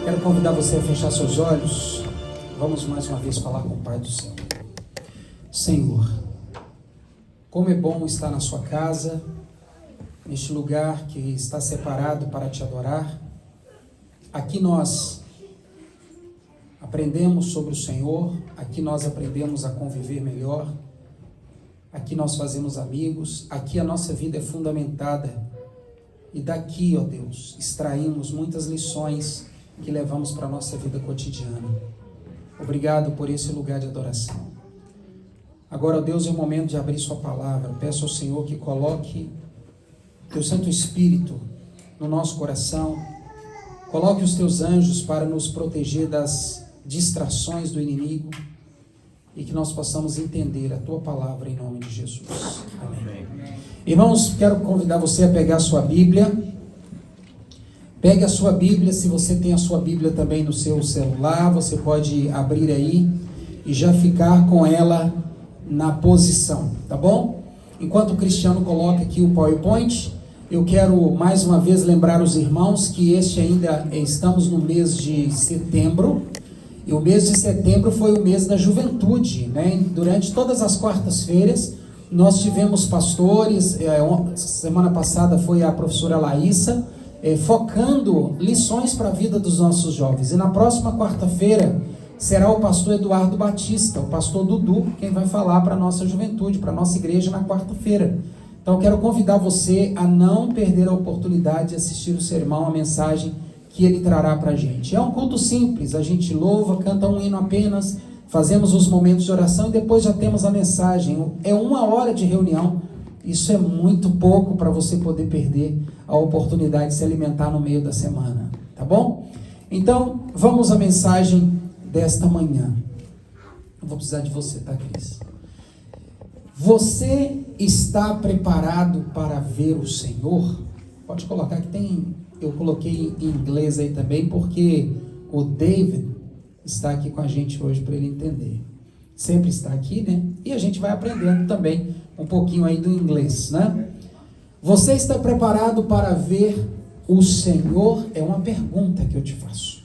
Quero convidar você a fechar seus olhos. Vamos mais uma vez falar com o Pai do céu. Senhor, como é bom estar na sua casa, neste lugar que está separado para te adorar. Aqui nós aprendemos sobre o Senhor, aqui nós aprendemos a conviver melhor, aqui nós fazemos amigos, aqui a nossa vida é fundamentada. E daqui, ó Deus, extraímos muitas lições que levamos para a nossa vida cotidiana. Obrigado por esse lugar de adoração. Agora, ó Deus, é o momento de abrir sua palavra. Peço ao Senhor que coloque teu Santo Espírito no nosso coração. Coloque os teus anjos para nos proteger das distrações do inimigo e que nós possamos entender a tua palavra em nome de Jesus. Amém. Irmãos, quero convidar você a pegar a sua Bíblia. Pegue a sua Bíblia. Se você tem a sua Bíblia também no seu celular, você pode abrir aí e já ficar com ela na posição, tá bom? Enquanto o Cristiano coloca aqui o PowerPoint, eu quero mais uma vez lembrar os irmãos que estamos no mês de setembro, e o mês de setembro foi o mês da juventude, né? Durante todas as quartas-feiras, nós tivemos pastores, semana passada foi a professora Laísa, focando lições para a vida dos nossos jovens. E na próxima quarta-feira será o pastor Eduardo Batista, o pastor Dudu, quem vai falar para a nossa juventude, para a nossa igreja na quarta-feira. Então eu quero convidar você a não perder a oportunidade de assistir o sermão, a mensagem que ele trará para a gente. É um culto simples, a gente louva, canta um hino apenas, fazemos os momentos de oração e depois já temos a mensagem. É 1 hora de reunião. Isso é muito pouco para você poder perder a oportunidade de se alimentar no meio da semana, tá bom? Então, vamos à mensagem desta manhã. Eu vou precisar de você, tá, Cris? Você está preparado para ver o Senhor? Pode colocar que tem... Eu coloquei em inglês aí também, porque o David está aqui com a gente hoje para ele entender. Sempre está aqui, né? E a gente vai aprendendo também um pouquinho aí do inglês, né? Você está preparado para ver o Senhor? É uma pergunta que eu te faço.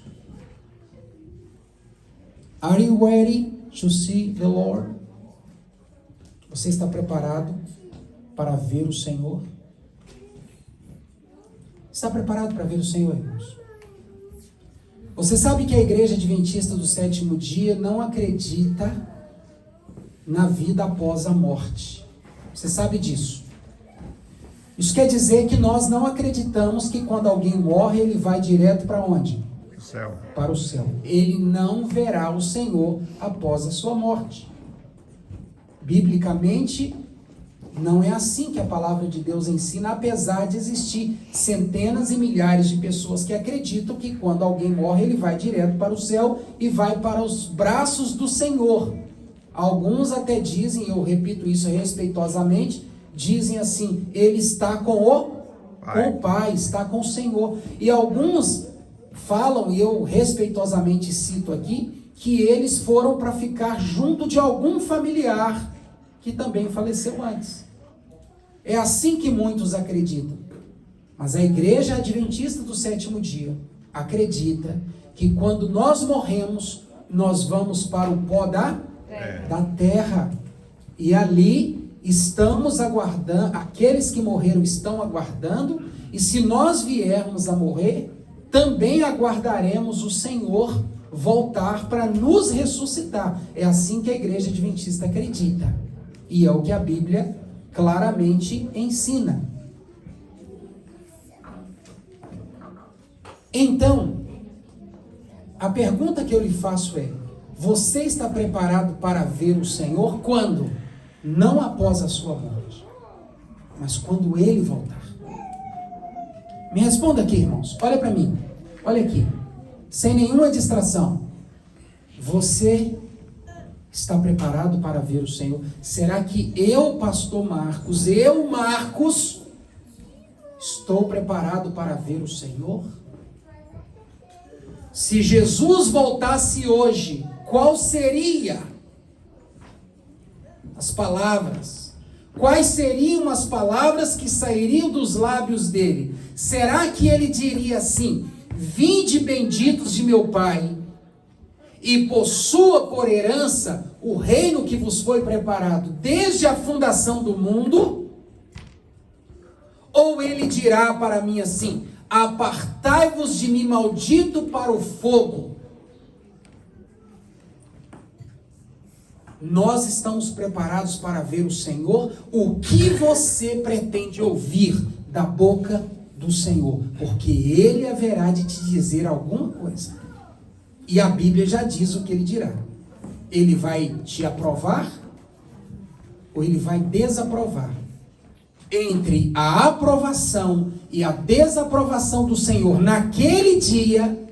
Are you ready to see the Lord? Você está preparado para ver o Senhor? Está preparado para ver o Senhor, irmãos? Você sabe que a Igreja Adventista do Sétimo Dia não acredita na vida após a morte. Você sabe disso. Isso quer dizer que nós não acreditamos que quando alguém morre, ele vai direto para onde? O céu. Para o céu. Ele não verá o Senhor após a sua morte. Biblicamente, não é assim que a palavra de Deus ensina, apesar de existir centenas e milhares de pessoas que acreditam que quando alguém morre, ele vai direto para o céu e vai para os braços do Senhor. Alguns até dizem, eu repito isso respeitosamente, dizem assim, ele está com o Pai, está com o Senhor. E alguns falam, e eu respeitosamente cito aqui, que eles foram para ficar junto de algum familiar que também faleceu antes. É assim que muitos acreditam. Mas a Igreja Adventista do Sétimo Dia acredita que quando nós morremos, nós vamos para o pó da terra. E ali estamos aguardando, aqueles que morreram estão aguardando, e se nós viermos a morrer, também aguardaremos o Senhor voltar para nos ressuscitar. É assim que a Igreja Adventista acredita. E é o que a Bíblia claramente ensina. Então, a pergunta que eu lhe faço é: você está preparado para ver o Senhor quando? Não após a sua morte, mas quando Ele voltar. Me responda aqui, irmãos. Olha para mim. Olha aqui. Sem nenhuma distração. Você está preparado para ver o Senhor? Será que eu, pastor Marcos, estou preparado para ver o Senhor? Se Jesus voltasse hoje, qual seria as palavras? Quais seriam as palavras que sairiam dos lábios dele? Será que ele diria assim: vinde benditos de meu Pai, e possua por herança o reino que vos foi preparado desde a fundação do mundo? Ou ele dirá para mim assim: apartai-vos de mim, maldito, para o fogo? Nós estamos preparados para ver o Senhor. O que você pretende ouvir da boca do Senhor? Porque Ele haverá de te dizer alguma coisa. E a Bíblia já diz o que Ele dirá. Ele vai te aprovar ou Ele vai desaprovar? Entre a aprovação e a desaprovação do Senhor naquele dia,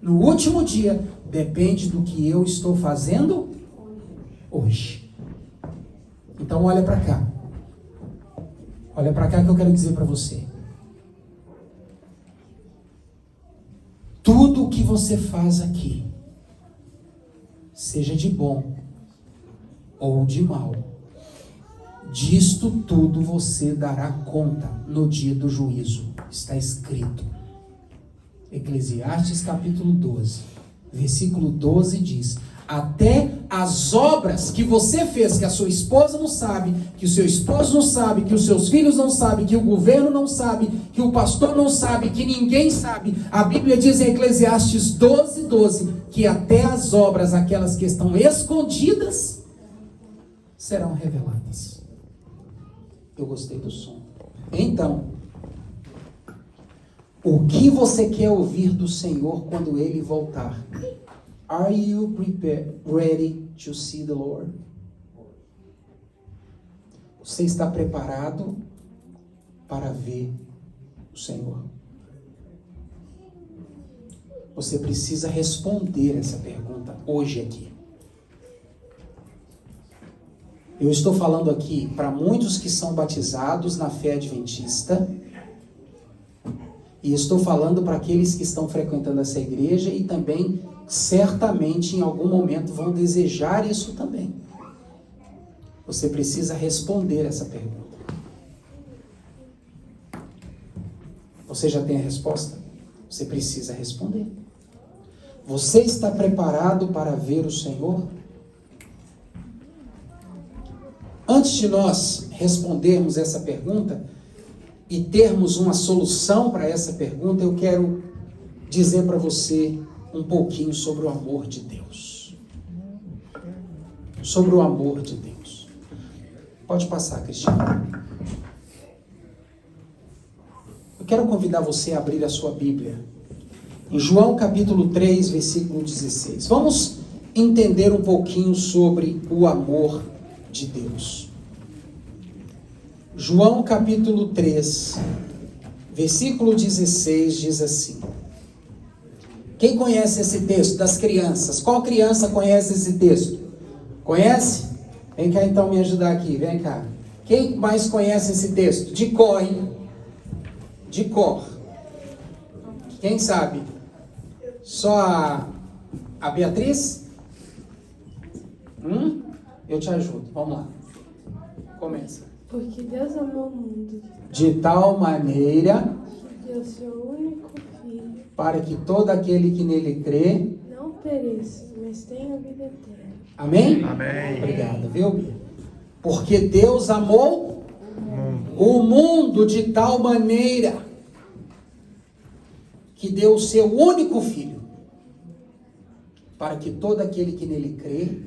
no último dia, depende do que eu estou fazendo hoje. Então olha para cá. Olha para cá que eu quero dizer para você. Tudo o que você faz aqui, seja de bom ou de mal, disto tudo você dará conta no dia do juízo. Está escrito. Eclesiastes capítulo 12, versículo 12 diz: até as obras que você fez, que a sua esposa não sabe, que o seu esposo não sabe, que os seus filhos não sabem, que o governo não sabe, que o pastor não sabe, que ninguém sabe. A Bíblia diz em Eclesiastes 12, 12, que até as obras, aquelas que estão escondidas, serão reveladas. Eu gostei do som. Então, o que você quer ouvir do Senhor quando Ele voltar? Are you ready to see the Lord? Você está preparado para ver o Senhor? Você precisa responder essa pergunta hoje aqui. Eu estou falando aqui para muitos que são batizados na fé adventista, e estou falando para aqueles que estão frequentando essa igreja e também certamente em algum momento vão desejar isso também. Você precisa responder essa pergunta. Você já tem a resposta? Você precisa responder. Você está preparado para ver o Senhor? Antes de nós respondermos essa pergunta e termos uma solução para essa pergunta, eu quero dizer para você um pouquinho sobre o amor de Deus. Sobre o amor de Deus. Pode passar, Cristiano. Eu quero convidar você a abrir a sua Bíblia em João capítulo 3, versículo 16. Vamos entender um pouquinho sobre o amor de Deus. João capítulo 3, versículo 16 diz assim. Quem conhece esse texto das crianças? Qual criança conhece esse texto? Conhece? Vem cá então me ajudar aqui, vem cá. Quem mais conhece esse texto? De cor, hein? De cor. Quem sabe? Só a Beatriz? Eu te ajudo, vamos lá. Começa. Porque Deus amou o mundo de tal maneira que deu seu único Filho, para que todo aquele que nele crê não pereça, mas tenha vida eterna. Amém? Amém. Obrigado, viu, Bia? Porque Deus amou o mundo de tal maneira que deu o seu único Filho, para que todo aquele que nele crê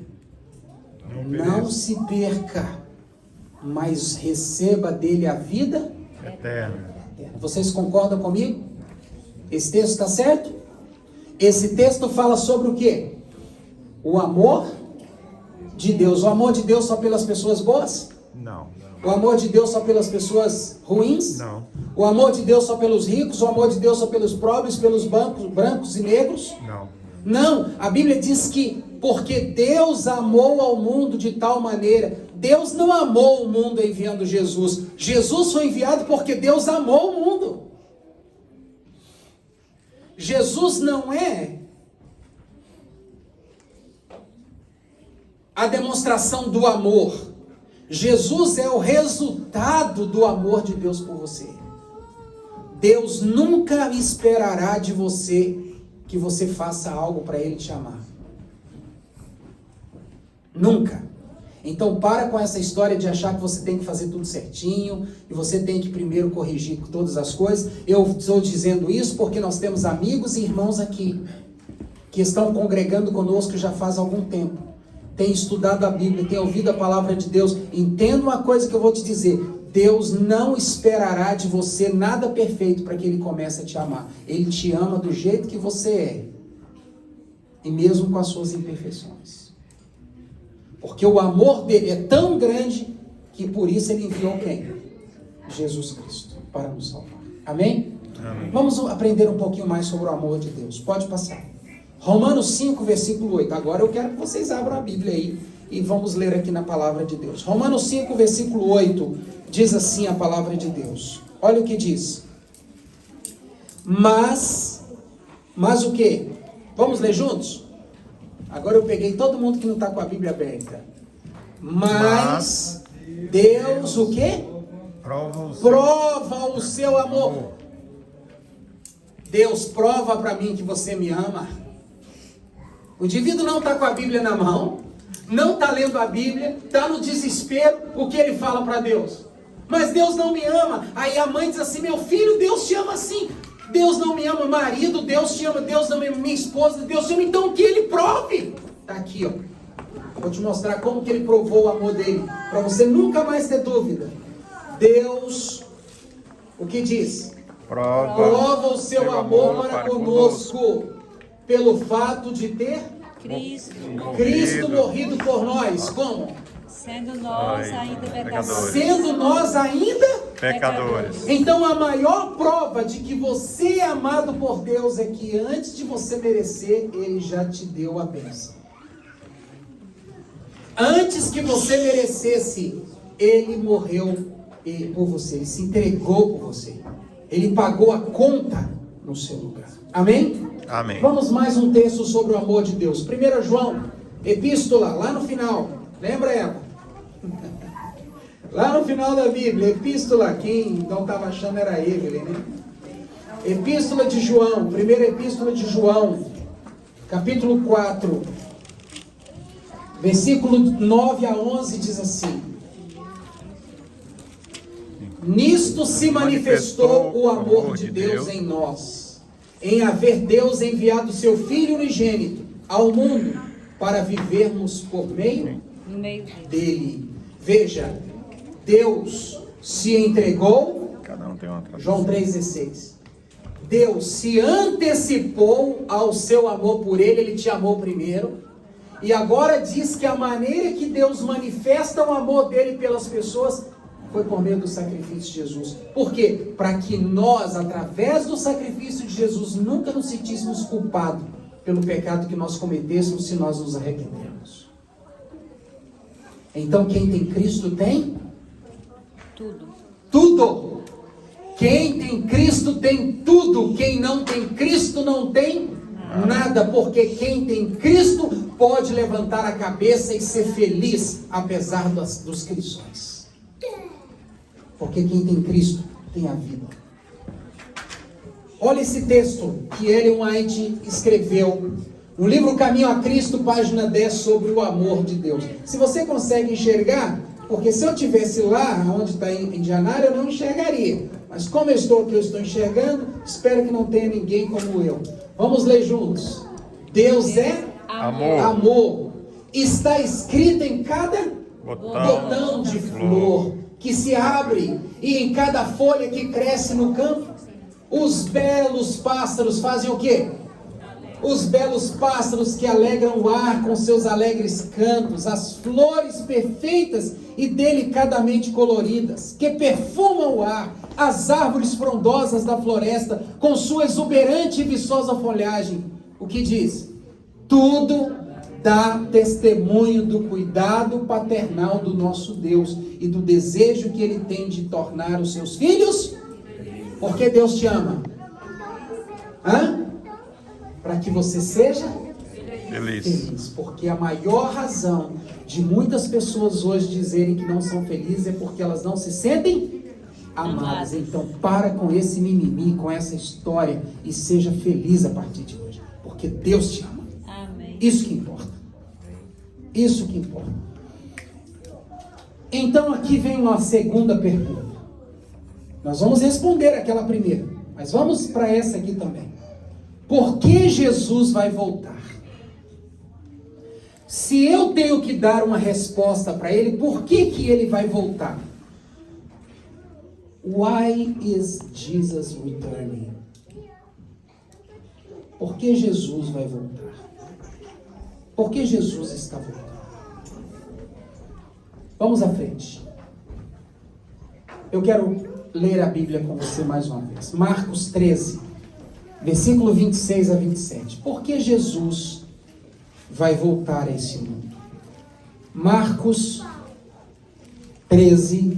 não se perca, mas receba dele a vida eterna. Vocês concordam comigo? Esse texto está certo? Esse texto fala sobre o quê? O amor de Deus. O amor de Deus só pelas pessoas boas? Não. O amor de Deus só pelas pessoas ruins? Não. O amor de Deus só pelos ricos? O amor de Deus só pelos pobres, pelos brancos e negros? Não. Não, a Bíblia diz que porque Deus amou ao mundo de tal maneira. Deus não amou o mundo enviando Jesus. Jesus foi enviado porque Deus amou o mundo. Jesus não é a demonstração do amor. Jesus é o resultado do amor de Deus por você. Deus nunca esperará de você que você faça algo para Ele te amar. Nunca. Então para com essa história de achar que você tem que fazer tudo certinho e você tem que primeiro corrigir todas as coisas. Eu estou dizendo isso porque nós temos amigos e irmãos aqui que estão congregando conosco já faz algum tempo. Tem estudado a Bíblia, tem ouvido a palavra de Deus. Entenda uma coisa que eu vou te dizer: Deus não esperará de você nada perfeito para que Ele comece a te amar. Ele te ama do jeito que você é, e mesmo com as suas imperfeições. Porque o amor dele é tão grande que por isso Ele enviou quem? Jesus Cristo, para nos salvar. Amém? Amém. Vamos aprender um pouquinho mais sobre o amor de Deus. Pode passar. Romanos 5, versículo 8. Agora eu quero que vocês abram a Bíblia aí e vamos ler aqui na palavra de Deus. Romanos 5, versículo 8, diz assim a palavra de Deus. Olha o que diz. Mas o quê? Vamos ler juntos? Agora eu peguei todo mundo que não está com a Bíblia aberta. Mas Deus o quê? Prova o seu amor. Deus prova para mim que você me ama. O indivíduo não está com a Bíblia na mão, não está lendo a Bíblia, está no desespero. O que ele fala para Deus? Mas Deus não me ama. Aí a mãe diz assim: meu filho, Deus te ama assim. Deus não me ama. Marido, Deus te ama. Deus não me ama. Minha esposa, Deus te ama. Então que Ele prove. Está aqui, ó. Vou te mostrar como que Ele provou o amor dele, para você nunca mais ter dúvida. Deus, o que diz? Prova o seu amor para conosco, pelo fato de ter Cristo morrido por nós. Como? Sendo nós ainda pecadores. Sendo nós ainda pecadores. Então a maior prova de que você é amado por Deus é que antes de você merecer, Ele já te deu a bênção. Antes que você merecesse, Ele morreu por você. Ele se entregou por você. Ele pagou a conta no seu lugar. Amém? Amém. Vamos mais um texto sobre o amor de Deus. 1 João, epístola, lá no final. Lembra, Eva? Lá no final da Bíblia, epístola, quem não estava achando era Evelyn, né? Epístola de João, primeira epístola de João, capítulo 4, versículo 9 a 11, diz assim: nisto se manifestou o amor de Deus em nós, em haver Deus enviado seu Filho unigênito ao mundo, para vivermos por meio dele. Veja, Deus se entregou, João 3,16. Deus se antecipou ao seu amor por ele, ele te amou primeiro. E agora diz que a maneira que Deus manifesta o amor dele pelas pessoas foi por meio do sacrifício de Jesus. Por quê? Para que nós, através do sacrifício de Jesus, nunca nos sentíssemos culpados pelo pecado que nós cometêssemos se nós nos arrependemos. Então quem tem Cristo tem? Tudo. Quem tem Cristo tem tudo. Quem não tem Cristo não tem nada. Porque quem tem Cristo pode levantar a cabeça e ser feliz, apesar dos cristãos. Porque quem tem Cristo tem a vida. Olha esse texto que Ellen White escreveu no livro Caminho a Cristo, página 10, sobre o amor de Deus. Se você consegue enxergar, porque se eu estivesse lá, onde está em Indianária, eu não enxergaria. Mas como eu estou aqui, eu estou enxergando, espero que não tenha ninguém como eu. Vamos ler juntos. Deus é amor. Está escrito em cada botão de flor que se abre e em cada folha que cresce no campo. Os belos pássaros fazem o quê? Os belos pássaros que alegram o ar com seus alegres cantos, as flores perfeitas e delicadamente coloridas, que perfumam o ar, as árvores frondosas da floresta, com sua exuberante e viçosa folhagem. O que diz? Tudo dá testemunho do cuidado paternal do nosso Deus e do desejo que Ele tem de tornar os seus filhos. Porque Deus te ama? Para que você seja feliz. Porque a maior razão de muitas pessoas hoje dizerem que não são felizes é porque elas não se sentem amados. Então, para com esse mimimi, com essa história e seja feliz a partir de hoje, porque Deus te ama. Amém. Isso que importa. Isso que importa. Então, aqui vem uma segunda pergunta. Nós vamos responder aquela primeira, mas vamos para essa aqui também. Por que Jesus vai voltar? Se eu tenho que dar uma resposta para ele, por que ele vai voltar? Why is Jesus returning? Por que Jesus vai voltar? Por que Jesus está voltando? Vamos à frente. Eu quero ler a Bíblia com você mais uma vez. Marcos 13, versículo 26 a 27. Por que Jesus vai voltar a esse mundo? Marcos 13,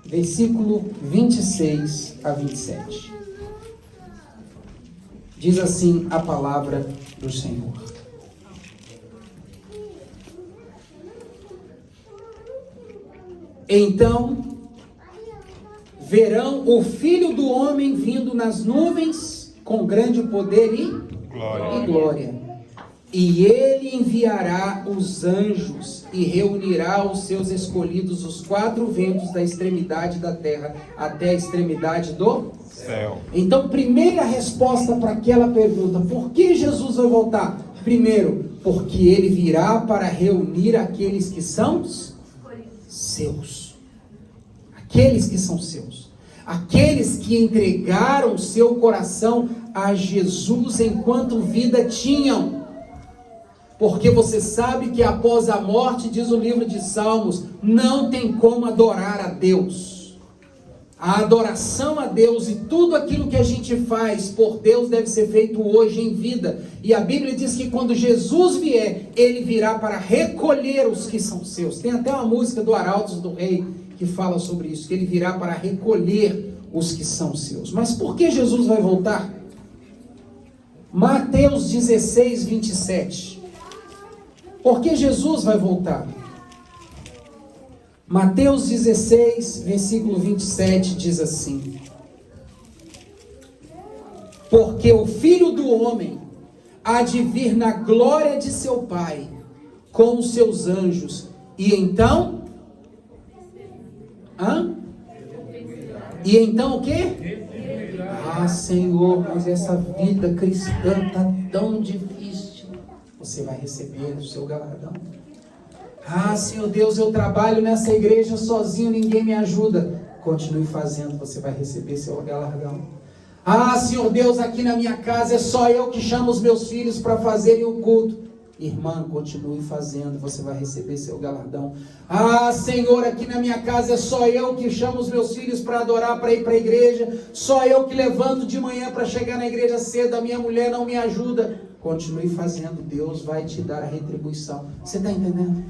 versículo 26 a 27. Diz assim a palavra do Senhor. Então verão o Filho do Homem vindo nas nuvens com grande poder e glória. E ele enviará os anjos e reunirá os seus escolhidos os quatro ventos da extremidade da terra até a extremidade do céu. Então, primeira resposta para aquela pergunta: por que Jesus vai voltar? Primeiro, porque ele virá para reunir aqueles que são seus. Aqueles que são seus. Aqueles que entregaram seu coração a Jesus enquanto vida tinham. Porque você sabe que após a morte, diz o livro de Salmos, não tem como adorar a Deus. A adoração a Deus e tudo aquilo que a gente faz por Deus deve ser feito hoje em vida. E a Bíblia diz que quando Jesus vier, ele virá para recolher os que são seus. Tem até uma música do Arautos do Rei que fala sobre isso, que ele virá para recolher os que são seus. Mas por que Jesus vai voltar? Mateus 16, 27. Por que Jesus vai voltar? Mateus 16, versículo 27 diz assim: porque o Filho do Homem há de vir na glória de seu Pai com os seus anjos, e então... E então o quê? Ah, Senhor, mas essa vida cristã está tão difícil. Você vai receber o seu galardão. Ah, Senhor Deus, eu trabalho nessa igreja sozinho, ninguém me ajuda. Continue fazendo, você vai receber seu galardão. Ah, Senhor Deus, aqui na minha casa é só eu que chamo os meus filhos para fazerem o culto. Irmã, continue fazendo, você vai receber seu galardão. Ah, Senhor, aqui na minha casa é só eu que chamo os meus filhos para adorar, para ir para a igreja. Só eu que levanto de manhã para chegar na igreja cedo, a minha mulher não me ajuda. Continue fazendo, Deus vai te dar a retribuição. Você está entendendo?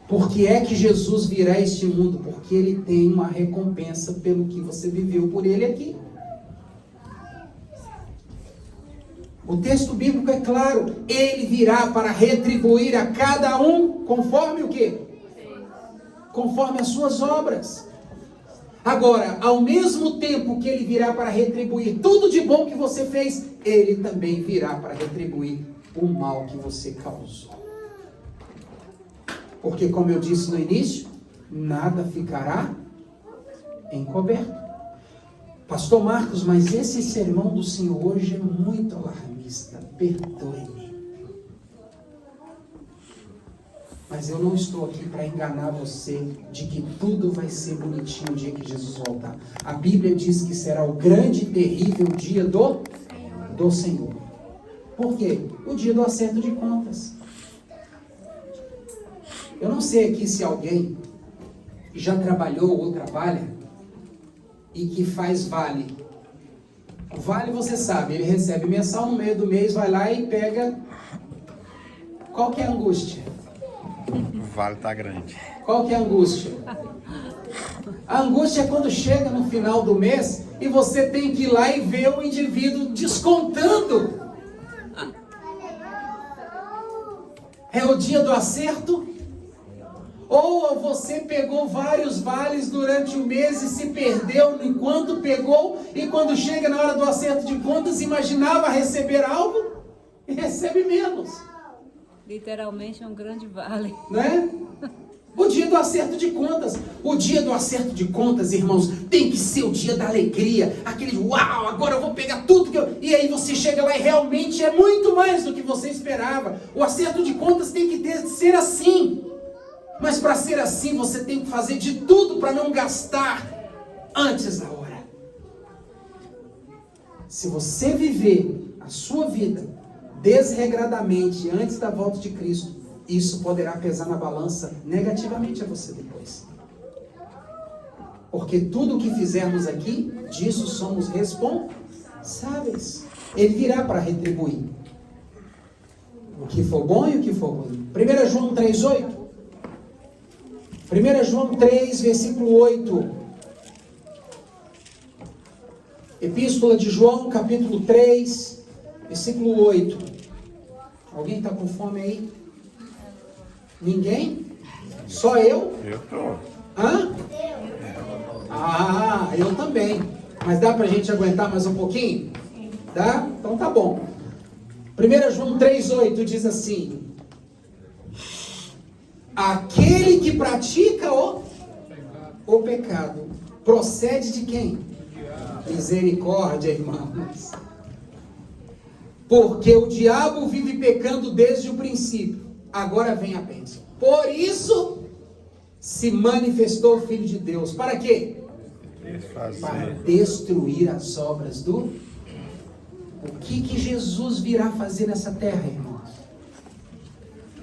Por que é que Jesus virá a este mundo? Porque ele tem uma recompensa pelo que você viveu por ele aqui. O texto bíblico é claro, ele virá para retribuir a cada um conforme o quê? Conforme as suas obras. Agora, ao mesmo tempo que ele virá para retribuir tudo de bom que você fez, ele também virá para retribuir o mal que você causou. Porque, como eu disse no início, nada ficará encoberto. Pastor Marcos, mas esse sermão do Senhor hoje é muito alarmista. Perdoe-me. Mas eu não estou aqui para enganar você de que tudo vai ser bonitinho o dia que Jesus voltar. A Bíblia diz que será o grande e terrível dia do Senhor. Por quê? O dia do acerto de contas. Eu não sei aqui se alguém já trabalhou ou trabalha e que faz vale. O vale você sabe, ele recebe mensal, no meio do mês vai lá e pega. Qual que é a angústia? O vale tá grande. Qual que é a angústia? A angústia é quando chega no final do mês e você tem que ir lá e ver o indivíduo descontando. É o dia do acerto? Ou você pegou vários vales durante o mês e se perdeu enquanto pegou, e quando chega na hora do acerto de contas imaginava receber algo e recebe menos. Literalmente é um grande vale. Não é? O dia do acerto de contas. O dia do acerto de contas, irmãos, tem que ser o dia da alegria. Aquele uau, agora eu vou pegar tudo que eu... E aí você chega lá e realmente é muito mais do que você esperava. O acerto de contas tem que ser assim. Mas para ser assim, você tem que fazer de tudo para não gastar antes da hora. Se você viver a sua vida desregradamente antes da volta de Cristo, isso poderá pesar na balança negativamente a você depois. Porque tudo o que fizermos aqui, disso somos responsáveis. Ele virá para retribuir o que for bom e o que for ruim. 1 João 3,8. 1 João 3, versículo 8. Epístola de João, capítulo 3, versículo 8. Alguém está com fome aí? Ninguém? Só eu? Eu tô. Hã? Ah, eu também. Mas dá pra gente aguentar mais um pouquinho? Dá? Então tá bom. 1 João 3,8 diz assim: aquele que pratica o pecado procede de quem? Misericórdia, irmãos. Porque o diabo vive pecando desde o princípio. Agora vem a bênção. Por isso se manifestou o Filho de Deus. Para quê? Para destruir as obras do... O que Jesus virá fazer nessa terra, irmãos?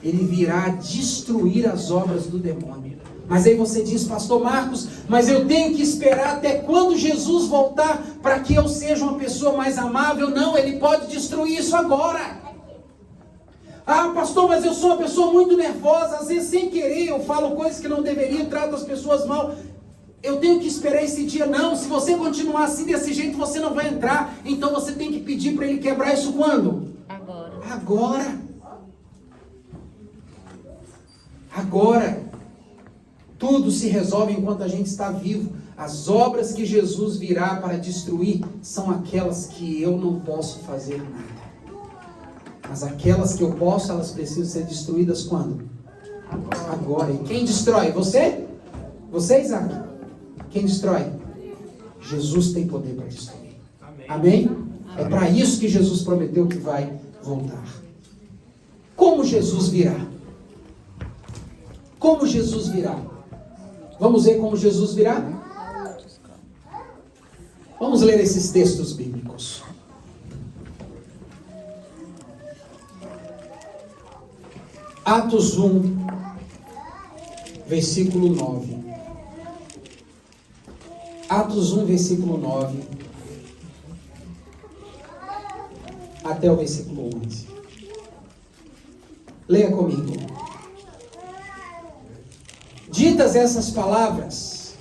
Ele virá destruir as obras do demônio. Mas aí você diz, pastor Marcos, mas eu tenho que esperar até quando Jesus voltar para que eu seja uma pessoa mais amável? Não, ele pode destruir isso agora. Ah, pastor, mas eu sou uma pessoa muito nervosa, às vezes sem querer eu falo coisas que não deveria, trato as pessoas mal. Eu tenho que esperar esse dia? Não, se você continuar assim desse jeito, você não vai entrar. Então você tem que pedir para ele quebrar isso quando? Agora. Agora. Tudo se resolve enquanto a gente está vivo. As obras que Jesus virá para destruir são aquelas que eu não posso fazer nada. Mas aquelas que eu posso, elas precisam ser destruídas quando? Agora. E quem destrói? Você? Você, Isaac? Quem destrói? Jesus tem poder para destruir. Amém? É para isso que Jesus prometeu que vai voltar. Como Jesus virá? Como Jesus virá? Vamos ver como Jesus virá? Vamos ler esses textos bíblicos. Atos 1, versículo 9. Atos 1, versículo 9. Até o versículo 11. Leia comigo. Ditas essas palavras,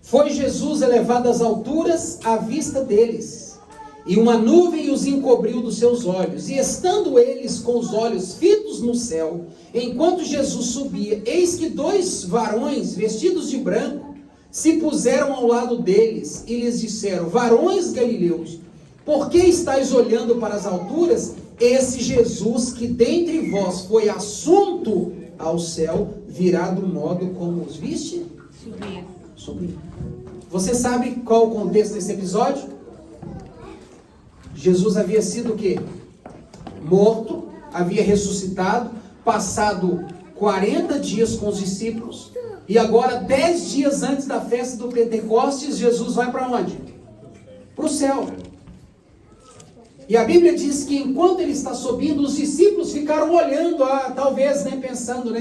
foi Jesus elevado às alturas à vista deles, e uma nuvem os encobriu dos seus olhos, e estando eles com os olhos fitos no céu, enquanto Jesus subia, eis que dois varões vestidos de branco se puseram ao lado deles, e lhes disseram: varões galileus, por que estáis olhando para as alturas? Esse Jesus que dentre vós foi assunto ao céu, virá do modo como os viste? Subir. Você sabe qual o contexto desse episódio? Jesus havia sido o quê? Morto, havia ressuscitado, passado 40 dias com os discípulos, e agora 10 dias antes da festa do Pentecostes, Jesus vai para onde? Para o céu. E a Bíblia diz que enquanto ele está subindo, os discípulos ficaram olhando, talvez, pensando,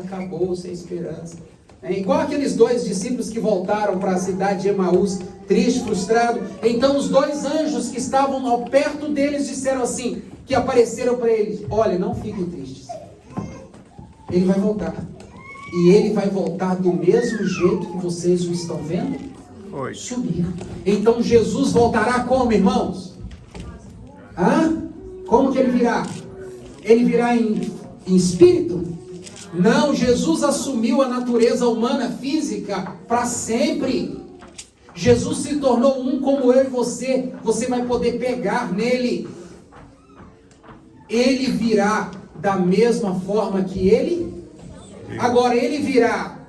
acabou-se a esperança. Igual aqueles dois discípulos que voltaram para a cidade de Emaús, triste, frustrado. Então os dois anjos que estavam perto deles disseram assim, que apareceram para eles: olha, não fiquem tristes. Ele vai voltar. E ele vai voltar do mesmo jeito que vocês o estão vendo? Subir. Então Jesus voltará como, irmãos? Como que ele virá? Ele virá em espírito? Não, Jesus assumiu a natureza humana física para sempre. Jesus se tornou um como eu e você. Você vai poder pegar nele. Ele virá da mesma forma que ele. Agora, ele virá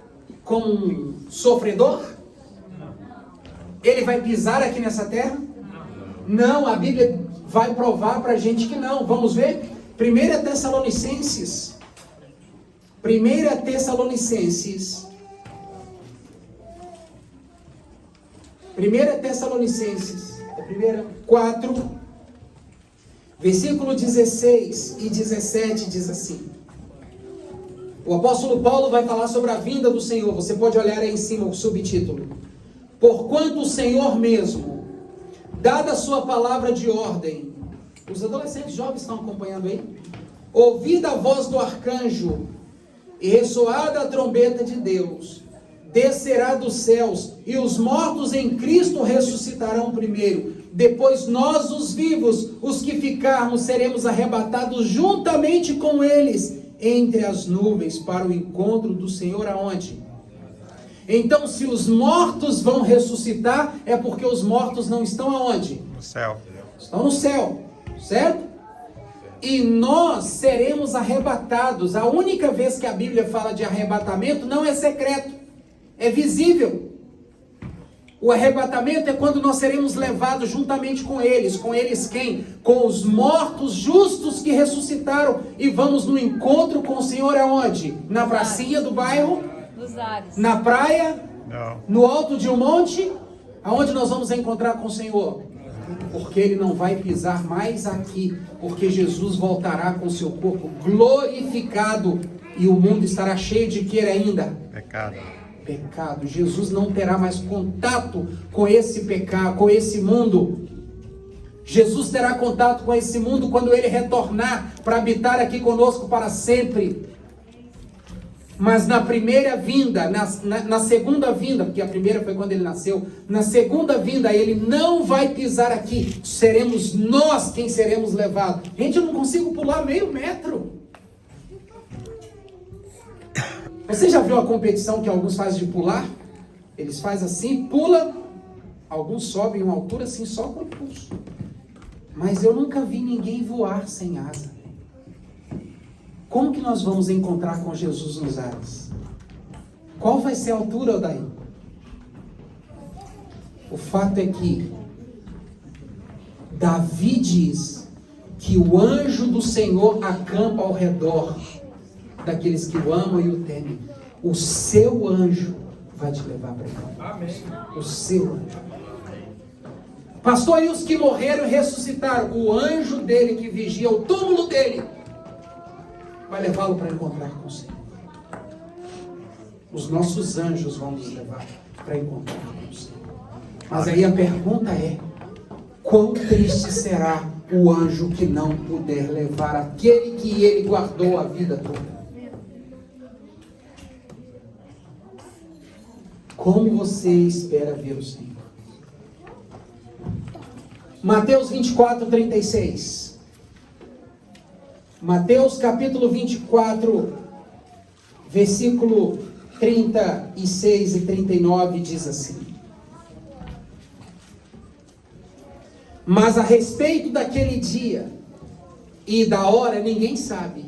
como um sofredor? Ele vai pisar aqui nessa terra? Não, a Bíblia vai provar para a gente que não. Vamos ver? 1 Tessalonicenses. 1 Tessalonicenses. 1 Tessalonicenses 4, versículo 16 e 17 diz assim. O apóstolo Paulo vai falar sobre a vinda do Senhor. Você pode olhar aí em cima o subtítulo. Porquanto o Senhor mesmo, dada a sua palavra de ordem, os adolescentes jovens estão acompanhando aí? Ouvida a voz do arcanjo e ressoada a trombeta de Deus, descerá dos céus, e os mortos em Cristo ressuscitarão primeiro. Depois nós, os vivos, os que ficarmos, seremos arrebatados juntamente com eles entre as nuvens para o encontro do Senhor aonde? Então, se os mortos vão ressuscitar, é porque os mortos não estão aonde? No céu. Estão no céu, certo? E nós seremos arrebatados. A única vez que a Bíblia fala de arrebatamento não é secreto, é visível. O arrebatamento é quando nós seremos levados juntamente com eles. Com eles quem? Com os mortos justos que ressuscitaram. E vamos no encontro com o Senhor aonde? Na pracinha do bairro? Nos ares. Na praia? Não. No alto de um monte? Aonde nós vamos encontrar com o Senhor? Porque Ele não vai pisar mais aqui. Porque Jesus voltará com seu corpo glorificado. E o mundo estará cheio de que ainda? Pecado. Jesus não terá mais contato com esse pecado, com esse mundo. Jesus terá contato com esse mundo quando Ele retornar para habitar aqui conosco para sempre. Mas na primeira vinda, na segunda vinda, porque a primeira foi quando Ele nasceu, na segunda vinda Ele não vai pisar aqui. Seremos nós quem seremos levados. Gente, eu não consigo pular meio metro. Você já viu a competição que alguns fazem de pular? Eles fazem assim, pula, alguns sobem uma altura assim só com o impulso. Mas eu nunca vi ninguém voar sem asa. Como que nós vamos encontrar com Jesus nos ares? Qual vai ser a altura daí? O fato é que Davi diz que o anjo do Senhor acampa ao redor daqueles que o amam e o temem. O seu anjo vai te levar para cá. Amém. O seu anjo. Pastor, e os que morreram e ressuscitaram? O anjo dele que vigia o túmulo dele vai levá-lo para encontrar com o Senhor. Os nossos anjos vão nos levar para encontrar com o Senhor. Mas aí a pergunta é: quão triste será o anjo que não puder levar aquele que ele guardou a vida toda? Como você espera ver o Senhor? Mateus 24, 36. Mateus capítulo 24, versículo 36 e 39 diz assim: mas a respeito daquele dia e da hora ninguém sabe,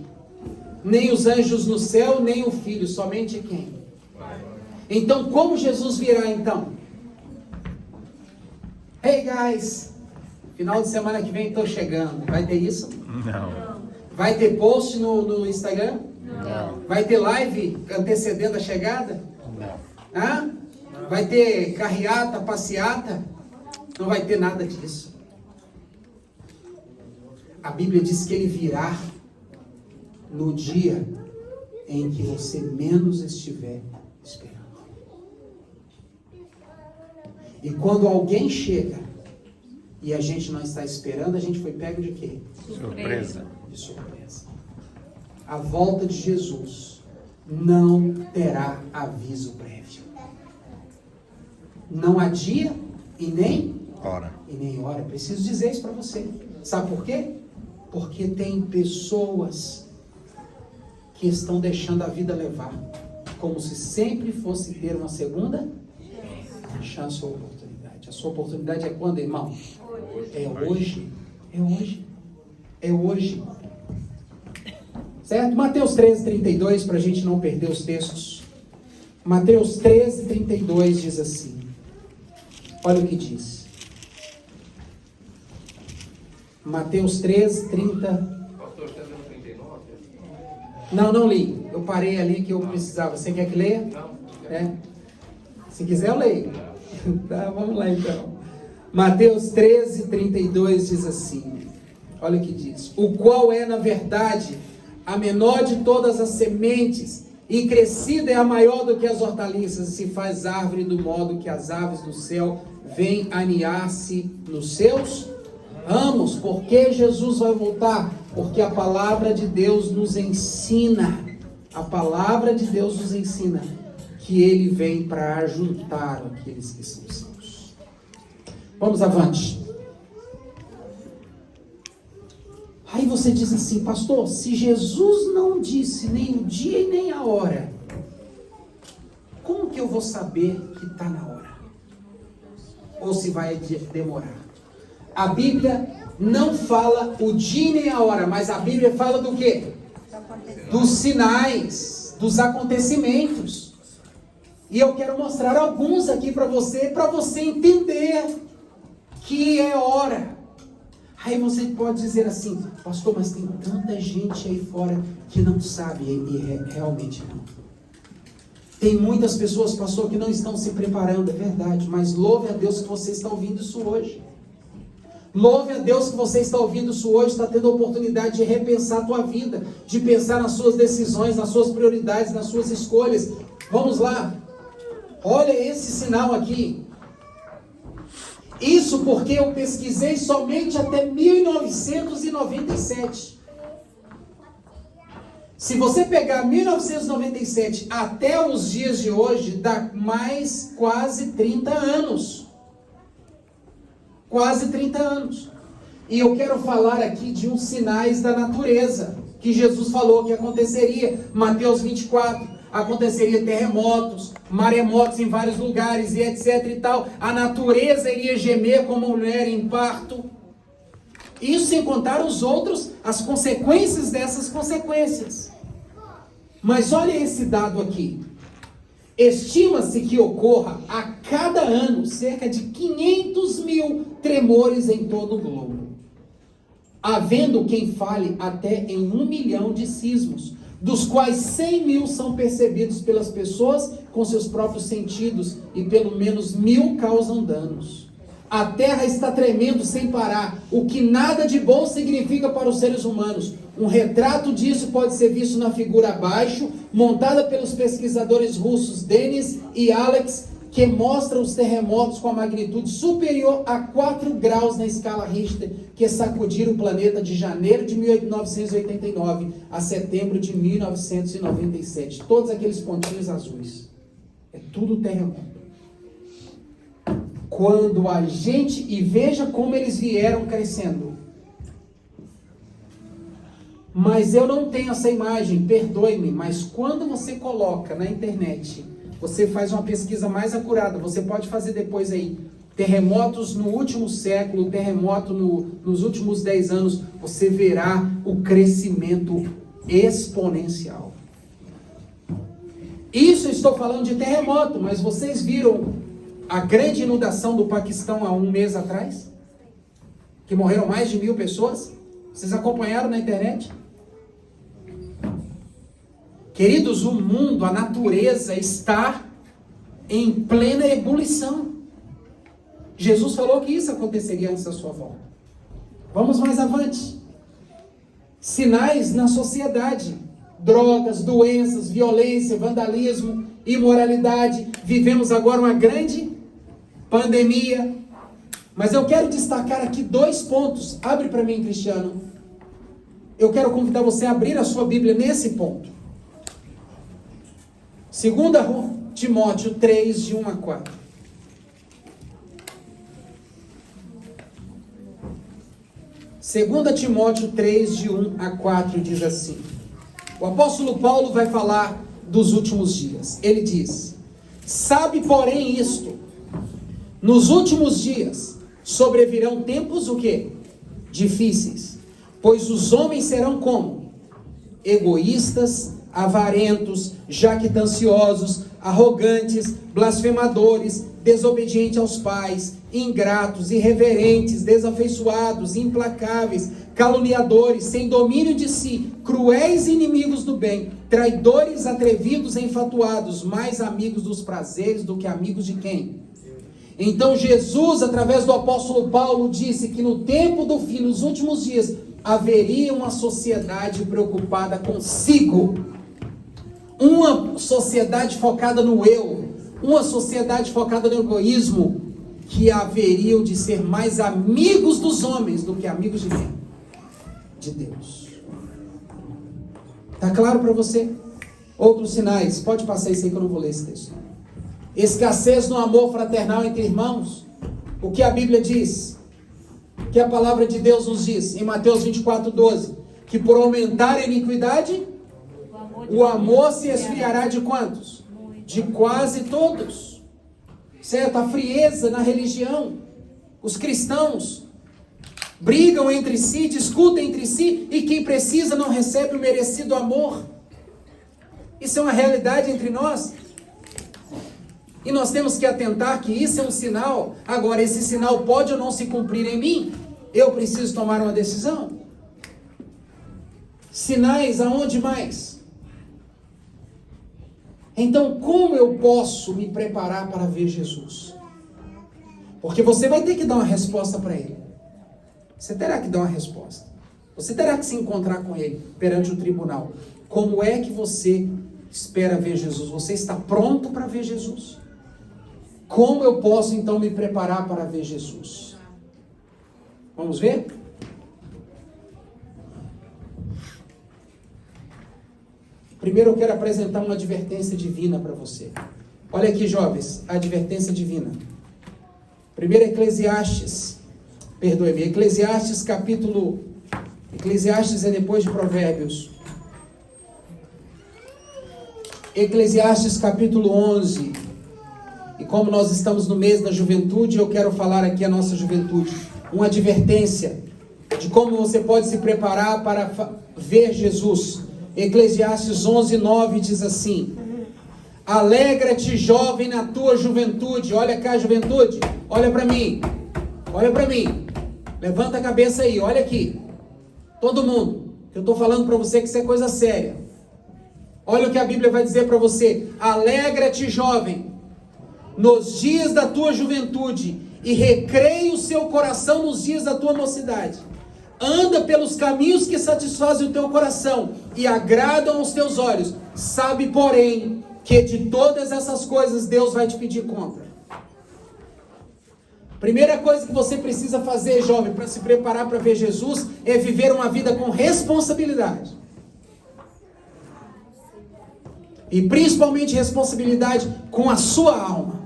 nem os anjos no céu, nem o Filho, somente quem? Então, como Jesus virá então? Hey guys, final de semana que vem estou chegando. Vai ter isso? Não. Vai ter post no Instagram? Não. Vai ter live antecedendo a chegada? Não. Vai ter carreata, passeata? Não vai ter nada disso. A Bíblia diz que Ele virá no dia em que você menos estiver esperando. E quando alguém chega e a gente não está esperando, a gente foi pego de quê? Surpresa. De surpresa. a volta de Jesus não terá aviso prévio. Não há dia e nem hora. Preciso dizer isso para você. Sabe por quê? Porque tem pessoas que estão deixando a vida levar, como se sempre fosse ter uma segunda chance ou oportunidade. A sua oportunidade é quando, irmão? É hoje. É hoje. É hoje. Certo? Mateus 13:32, para a gente não perder os textos. Mateus 13:32 diz assim. Olha o que diz. Mateus 13:30. Não li. Eu parei ali que eu precisava. Você quer que leia? Não. É? Se quiser, eu leio. Tá, vamos lá então. Mateus 13:32 diz assim. Olha o que diz. O qual é, na verdade, a menor de todas as sementes, e crescida é a maior do que as hortaliças, e se faz árvore do modo que as aves do céu vêm aninhar-se nos seus ramos. Por que Jesus vai voltar? Porque a palavra de Deus nos ensina, que Ele vem para ajuntar aqueles que são seus. Vamos avante. Aí você diz assim, pastor, se Jesus não disse nem o dia e nem a hora, como que eu vou saber que está na hora? Ou se vai demorar? A Bíblia não fala o dia nem a hora, mas a Bíblia fala do quê? Dos sinais, dos acontecimentos. E eu quero mostrar alguns aqui para você entender que é hora. Aí você pode dizer assim, pastor, mas tem tanta gente aí fora que não sabe, e realmente não. Tem muitas pessoas, pastor, que não estão se preparando, é verdade, mas louve a Deus que você está ouvindo isso hoje. Louve a Deus que você está ouvindo isso hoje, está tendo a oportunidade de repensar a tua vida, de pensar nas suas decisões, nas suas prioridades, nas suas escolhas. Vamos lá, olha esse sinal aqui. Isso porque eu pesquisei somente até 1997. Se você pegar 1997 até os dias de hoje, dá mais quase 30 anos. Quase 30 anos. E eu quero falar aqui de uns sinais da natureza, que Jesus falou que aconteceria. Mateus 24. Aconteceria terremotos, maremotos em vários lugares e etc e tal. A natureza iria gemer como mulher em parto. Isso sem contar as consequências dessas consequências. Mas olha esse dado aqui. Estima-se que ocorra a cada ano cerca de 500 mil tremores em todo o globo, havendo quem fale até em 1 milhão de sismos, dos quais 100 mil são percebidos pelas pessoas com seus próprios sentidos e pelo menos 1000 causam danos. A terra está tremendo sem parar, o que nada de bom significa para os seres humanos. Um retrato disso pode ser visto na figura abaixo, montada pelos pesquisadores russos Denis e Alex, que mostram os terremotos com a magnitude superior a 4 graus na escala Richter, que sacudiram o planeta de janeiro de 1989 a setembro de 1997. Todos aqueles pontinhos azuis. É tudo terremoto. Quando a gente... E veja como eles vieram crescendo. Mas eu não tenho essa imagem, perdoe-me, mas quando você coloca na internet, você faz uma pesquisa mais acurada, você pode fazer depois aí, terremotos no último século, terremoto nos últimos 10 anos, você verá o crescimento exponencial. Isso eu estou falando de terremoto, mas vocês viram a grande inundação do Paquistão há um mês atrás? Que morreram mais de 1000 pessoas? Vocês acompanharam na internet? Queridos, o mundo, a natureza está em plena ebulição. Jesus falou que isso aconteceria antes da sua volta. Vamos mais avante. Sinais na sociedade. Drogas, doenças, violência, vandalismo, imoralidade. Vivemos agora uma grande pandemia. Mas eu quero destacar aqui 2 pontos. Abre para mim, Cristiano. eu quero convidar você a abrir a sua Bíblia nesse ponto. 2 Timóteo 3, de 1 a 4. Segunda Timóteo 3, de 1 a 4, diz assim. O apóstolo Paulo vai falar dos últimos dias. Ele diz: sabe, porém, isto: nos últimos dias sobrevirão tempos o quê? Difíceis. Pois os homens serão como? Egoístas, avarentos, jactanciosos, arrogantes, blasfemadores, desobedientes aos pais, ingratos, irreverentes, desafeiçoados, implacáveis, caluniadores, sem domínio de si, cruéis e inimigos do bem, traidores, atrevidos e enfatuados, mais amigos dos prazeres do que amigos de quem? Então Jesus, através do apóstolo Paulo, disse que no tempo do fim, nos últimos dias, haveria uma sociedade preocupada consigo, uma sociedade focada no eu, uma sociedade focada no egoísmo, que haveriam de ser mais amigos dos homens do que amigos de quem? De Deus. Tá claro para você? Outros sinais, pode passar isso aí que eu não vou ler esse texto. Escassez no amor fraternal entre irmãos. O que a Bíblia diz? O que a palavra de Deus nos diz? Em Mateus 24, 12. Que por aumentar a iniquidade, o amor se esfriará de quantos? De quase todos. Certo? A frieza na religião. Os cristãos brigam entre si, discutem entre si, e quem precisa não recebe o merecido amor. Isso é uma realidade entre nós. E nós temos que atentar que isso é um sinal. Agora, esse sinal pode ou não se cumprir em mim. Eu preciso tomar uma decisão. Sinais aonde mais? Então, como eu posso me preparar para ver Jesus? Porque você vai ter que dar uma resposta para Ele. Você terá que dar uma resposta. Você terá que se encontrar com Ele perante o tribunal. Como é que você espera ver Jesus? Você está pronto para ver Jesus? Como eu posso então me preparar para ver Jesus? Vamos ver? Primeiro eu quero apresentar uma advertência divina para você. Olha aqui, jovens, a advertência divina. Primeiro Eclesiastes é depois de Provérbios. Eclesiastes capítulo 11. E como nós estamos no mês da juventude, eu quero falar aqui a nossa juventude. Uma advertência de como você pode se preparar para ver Jesus. Eclesiastes 11, 9 diz assim: alegra-te, jovem, na tua juventude. Olha cá, juventude, olha para mim. Olha para mim. Levanta a cabeça aí, olha aqui. Todo mundo. Eu estou falando para você que isso é coisa séria. Olha o que a Bíblia vai dizer para você. Alegra-te, jovem, nos dias da tua juventude, e recreia o seu coração nos dias da tua mocidade. Anda pelos caminhos que satisfazem o teu coração e agradam aos teus olhos. Sabe, porém, que de todas essas coisas Deus vai te pedir conta. Primeira coisa que você precisa fazer, jovem, para se preparar para ver Jesus, é viver uma vida com responsabilidade. E principalmente responsabilidade com a sua alma.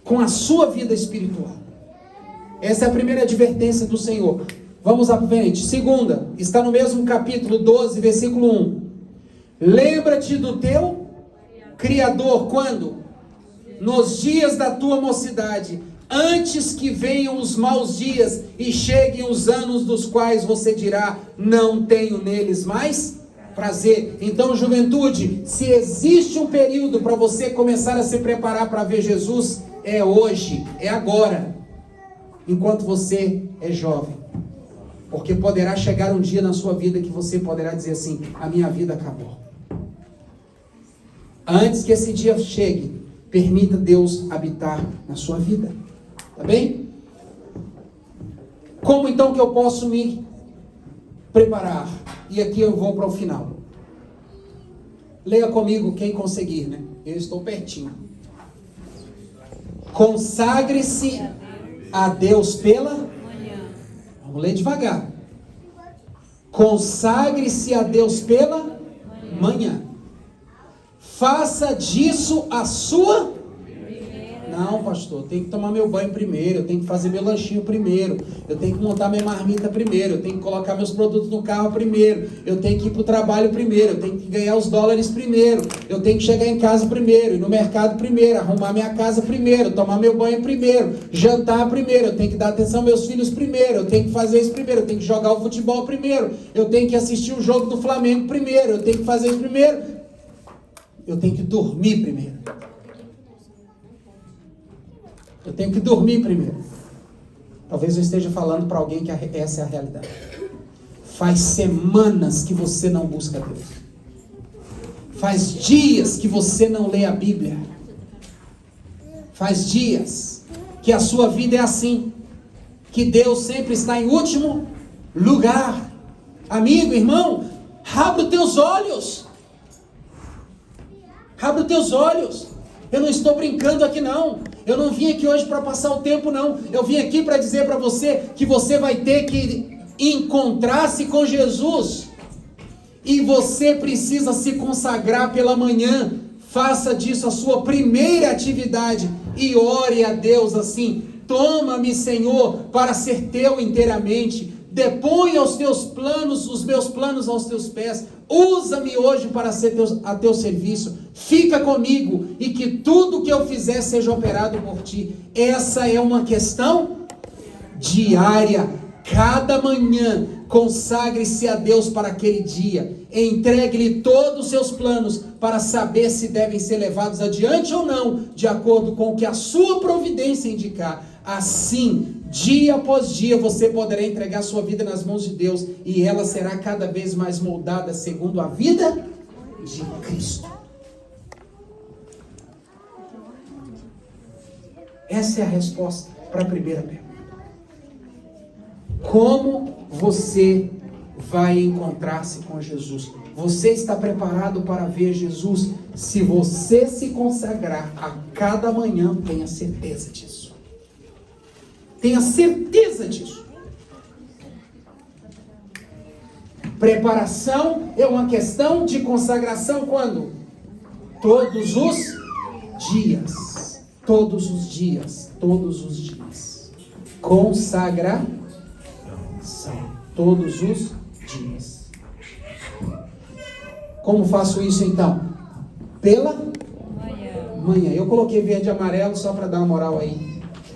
Com a sua vida espiritual. Essa é a primeira advertência do Senhor. Vamos à frente. Segunda, está no mesmo capítulo 12, versículo 1. Lembra-te do teu Criador, quando? Nos dias da tua mocidade, antes que venham os maus dias e cheguem os anos dos quais você dirá, não tenho neles mais prazer. Então, juventude, se existe um período para você começar a se preparar para ver Jesus, é hoje, é agora, enquanto você é jovem. Porque poderá chegar um dia na sua vida que você poderá dizer assim, a minha vida acabou. Antes que esse dia chegue, permita Deus habitar na sua vida. Tá bem? Como então que eu posso me preparar? E aqui eu vou para o final. Leia comigo quem conseguir, né? Eu estou pertinho. Consagre-se a Deus pela manhã. Vamos ler devagar. Consagre-se a Deus pela manhã. Faça disso a sua... Não, pastor, eu tenho que tomar meu banho primeiro, eu tenho que fazer meu lanchinho primeiro, eu tenho que montar minha marmita primeiro, eu tenho que colocar meus produtos no carro primeiro, eu tenho que ir para o trabalho primeiro, eu tenho que ganhar os dólares primeiro, eu tenho que chegar em casa primeiro, ir no mercado primeiro, arrumar minha casa primeiro, tomar meu banho primeiro, jantar primeiro, eu tenho que dar atenção aos meus filhos primeiro, eu tenho que fazer isso primeiro, eu tenho que jogar o futebol primeiro, eu tenho que assistir o jogo do Flamengo primeiro, eu tenho que fazer isso primeiro, eu tenho que dormir primeiro. Eu tenho que dormir primeiro. Talvez eu esteja falando para alguém que essa é a realidade. Faz semanas que você não busca Deus. Faz dias que você não lê a Bíblia. Faz dias que a sua vida é assim. Que Deus sempre está em último lugar. Amigo, irmão, abra os teus olhos. Abra os teus olhos. Eu não estou brincando aqui não. Eu não vim aqui hoje para passar o tempo não. Eu vim aqui para dizer para você que você vai ter que encontrar-se com Jesus. E você precisa se consagrar pela manhã. Faça disso a sua primeira atividade. E ore a Deus assim: toma-me, Senhor, para ser teu inteiramente. Deponha os teus planos, os meus planos aos teus pés. Usa-me hoje para ser a teu serviço. Fica comigo e que tudo que eu fizer seja operado por ti. Essa é uma questão diária. Cada manhã, consagre-se a Deus para aquele dia. Entregue-lhe todos os seus planos para saber se devem ser levados adiante ou não, de acordo com o que a sua providência indicar. Assim, dia após dia, você poderá entregar sua vida nas mãos de Deus e ela será cada vez mais moldada segundo a vida de Cristo. Essa é a resposta para a primeira pergunta. Como você vai encontrar-se com Jesus? Você está preparado para ver Jesus? Se você se consagrar a cada manhã, tenha certeza disso. Tenha certeza disso. Preparação é uma questão de consagração quando? Todos os dias. Todos os dias. Todos os dias. Consagração. Todos os dias. Como faço isso então? Pela manhã. Eu coloquei verde e amarelo só para dar uma moral aí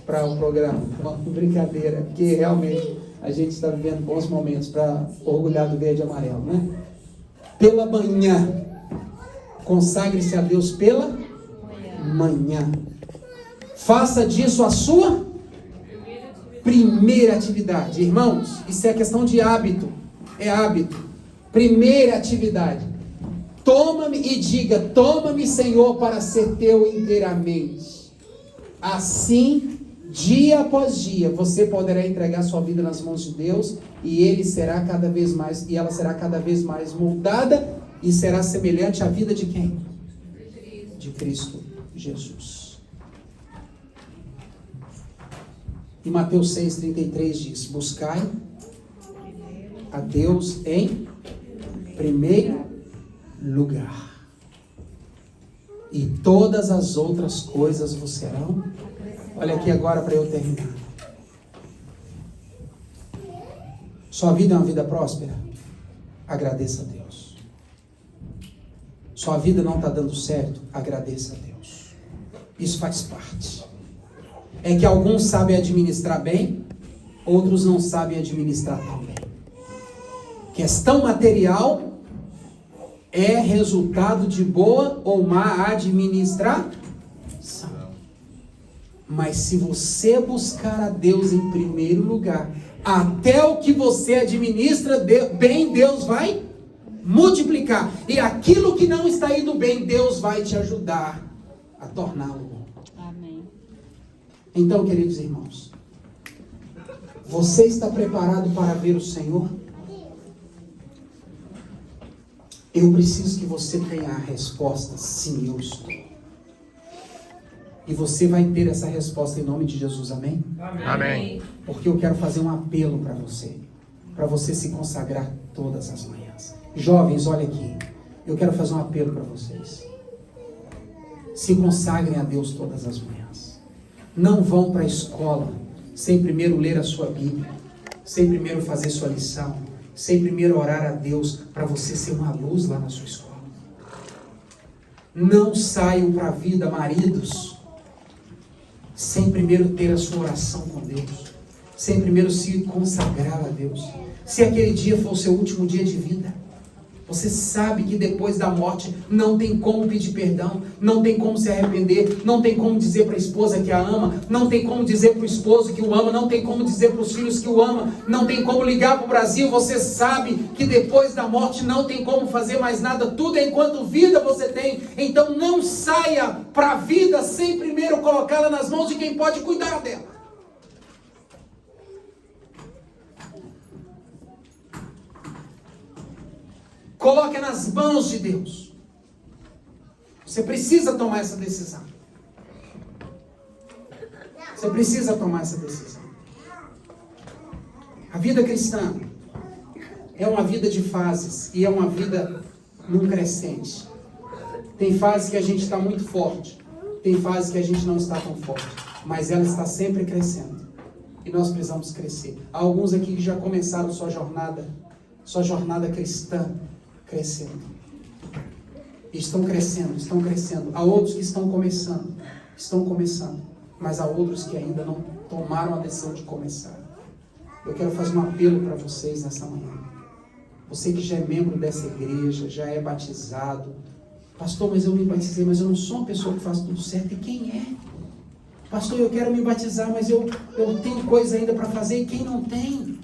para o programa. Uma brincadeira, porque realmente a gente está vivendo bons momentos para orgulhar do verde e amarelo, né? Pela manhã. Consagre-se a Deus pela manhã. Faça disso a sua primeira atividade. Irmãos, isso é questão de hábito. É hábito. Primeira atividade. Toma-me e diga: toma-me, Senhor, para ser teu inteiramente. Assim, dia após dia, você poderá entregar sua vida nas mãos de Deus e ele será cada vez mais, e ela será cada vez mais moldada e será semelhante à vida de quem? De Cristo Jesus. E Mateus 6,33 diz: buscai a Deus em primeiro lugar, e todas as outras coisas vos serão. Olha aqui agora para eu terminar. Sua vida é uma vida próspera? Agradeça a Deus. Sua vida não está dando certo? Agradeça a Deus. Isso faz parte. É que alguns sabem administrar bem, outros não sabem administrar tão bem. Questão material é resultado de boa ou má administração. Mas se você buscar a Deus em primeiro lugar, até o que você administra bem, Deus vai multiplicar. E aquilo que não está indo bem, Deus vai te ajudar a torná-lo bom. Amém. Então, queridos irmãos, você está preparado para ver o Senhor? Eu preciso que você tenha a resposta: sim, eu estou. E você vai ter essa resposta em nome de Jesus, amém? Amém. Porque eu quero fazer um apelo para você. para você se consagrar todas as manhãs. Jovens, olha aqui, eu quero fazer um apelo para vocês. Se consagrem a Deus todas as manhãs. Não vão para a escola sem primeiro ler a sua Bíblia, sem primeiro fazer sua lição, sem primeiro orar a Deus para você ser uma luz lá na sua escola. Não saiam para a vida, maridos, sem primeiro ter a sua oração com Deus, sem primeiro se consagrar a Deus. Se aquele dia for o seu último dia de vida, você sabe que depois da morte não tem como pedir perdão, não tem como se arrepender, não tem como dizer para a esposa que a ama, não tem como dizer para o esposo que o ama, não tem como dizer para os filhos que o ama, não tem como ligar para o Brasil. Você sabe que depois da morte não tem como fazer mais nada, tudo é enquanto vida você tem. Então não saia para a vida sem primeiro colocá-la nas mãos de quem pode cuidar dela. Coloque nas mãos de Deus. Você precisa tomar essa decisão. Você precisa tomar essa decisão. A vida cristã é uma vida de fases e é uma vida num crescente. Tem fases que a gente está muito forte, tem fases que a gente não está tão forte, mas ela está sempre crescendo e nós precisamos crescer. Há alguns aqui que já começaram sua jornada cristã crescendo. Estão crescendo. Há outros que estão começando, mas há outros que ainda não tomaram a decisão de começar. Eu quero fazer um apelo para vocês nessa manhã. Você que já é membro dessa igreja, já é batizado. Pastor, mas eu me batizei, mas eu não sou uma pessoa que faz tudo certo. E quem é? Pastor, eu quero me batizar, mas eu tenho coisa ainda para fazer. E quem não tem?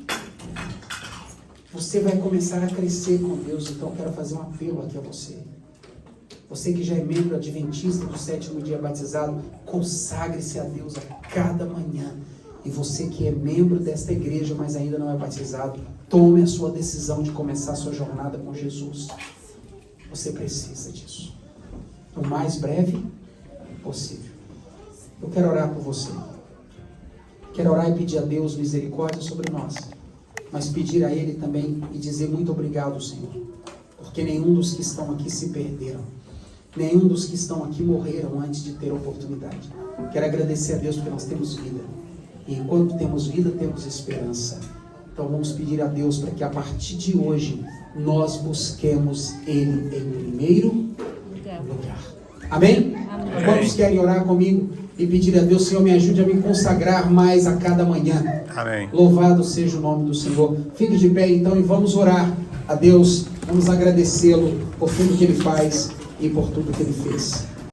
Você vai começar a crescer com Deus. Então eu quero fazer um apelo aqui a você. Você que já é membro adventista do 7º dia batizado, consagre-se a Deus a cada manhã. E você que é membro desta igreja, mas ainda não é batizado, tome a sua decisão de começar a sua jornada com Jesus. Você precisa disso. O mais breve possível. Eu quero orar por você. Quero orar e pedir a Deus misericórdia sobre nós. Mas pedir a Ele também e dizer muito obrigado, Senhor. Porque nenhum dos que estão aqui se perderam. Nenhum dos que estão aqui morreram antes de ter a oportunidade. Quero agradecer a Deus porque nós temos vida. E enquanto temos vida, temos esperança. Então vamos pedir a Deus para que a partir de hoje nós busquemos Ele em primeiro lugar. Amém? Amém. Quantos querem orar comigo e pedir a Deus, Senhor, me ajude a me consagrar mais a cada manhã. Amém. Louvado seja o nome do Senhor. Fique de pé então e vamos orar a Deus. Vamos agradecê-lo por tudo que Ele faz e por tudo que Ele fez.